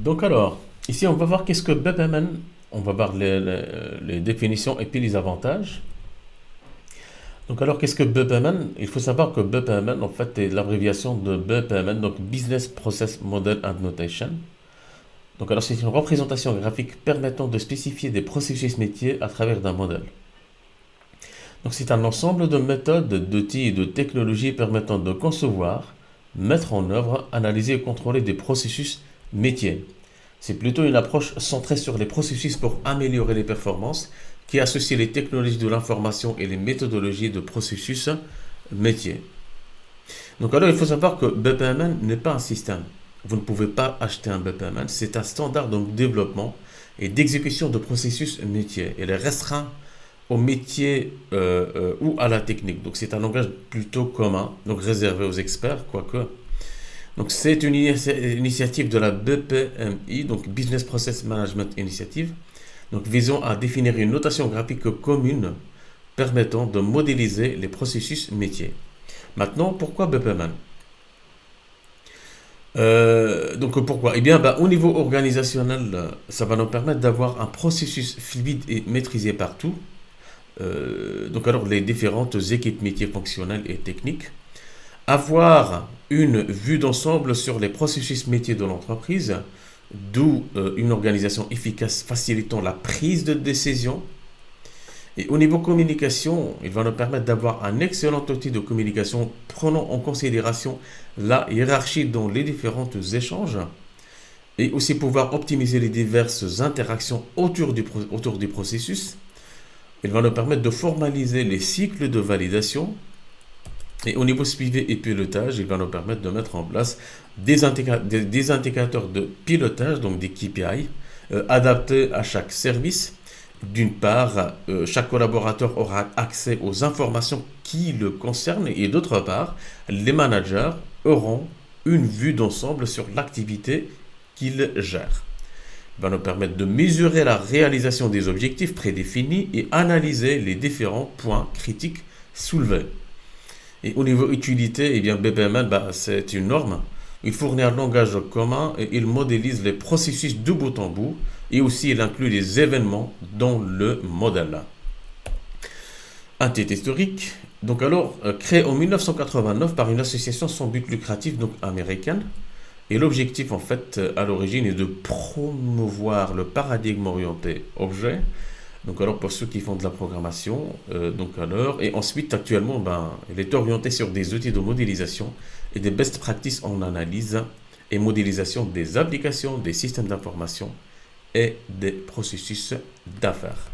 Donc alors, ici on va voir qu'est-ce que BPMN, on va voir les définitions et puis les avantages. Donc alors qu'est-ce que BPMN? Il faut savoir que BPMN en fait est l'abréviation de BPMN, donc Business Process Model and Notation. Donc alors c'est une représentation graphique permettant de spécifier des processus métiers à travers d'un modèle. Donc c'est un ensemble de méthodes, d'outils et de technologies permettant de concevoir, mettre en œuvre, analyser et contrôler des processus métiers. C'est plutôt une approche centrée sur les processus pour améliorer les performances qui associe les technologies de l'information et les méthodologies de processus métiers. Donc alors il faut savoir que BPMN n'est pas un système. Vous ne pouvez pas acheter un BPMN, c'est un standard de développement et d'exécution de processus métiers. Il est restreint au métier ou à la technique. Donc c'est un langage plutôt commun, donc réservé aux experts, quoique. Donc c'est une initiative de la BPMI, donc Business Process Management Initiative, donc visant à définir une notation graphique commune permettant de modéliser les processus métiers. Maintenant, pourquoi BPMN? Donc pourquoi? Eh bien, au niveau organisationnel, ça va nous permettre d'avoir un processus fluide et maîtrisé partout. Donc alors les différentes équipes métiers fonctionnelles et techniques. Avoir une vue d'ensemble sur les processus métiers de l'entreprise, d'où une organisation efficace facilitant la prise de décision. Et au niveau communication, il va nous permettre d'avoir un excellent outil de communication prenant en considération la hiérarchie dans les différents échanges et aussi pouvoir optimiser les diverses interactions autour du processus. Il va nous permettre de formaliser les cycles de validation. Et au niveau suivi et pilotage, il va nous permettre de mettre en place des indicateurs de pilotage, donc des KPI, adaptés à chaque service. D'une part, chaque collaborateur aura accès aux informations qui le concernent et d'autre part, les managers auront une vue d'ensemble sur l'activité qu'ils gèrent. Il va nous permettre de mesurer la réalisation des objectifs prédéfinis et analyser les différents points critiques soulevés. Et au niveau utilité, eh bien BPMN, c'est une norme. Il fournit un langage commun et il modélise les processus de bout en bout. Et aussi, il inclut les événements dans le modèle. Un titre historique. Donc alors, créé en 1989 par une association sans but lucratif donc américaine. Et l'objectif, en fait, à l'origine, est de promouvoir le paradigme orienté objet. Donc alors pour ceux qui font de la programmation, et ensuite actuellement, il est orienté sur des outils de modélisation et des best practices en analyse et modélisation des applications, des systèmes d'information et des processus d'affaires.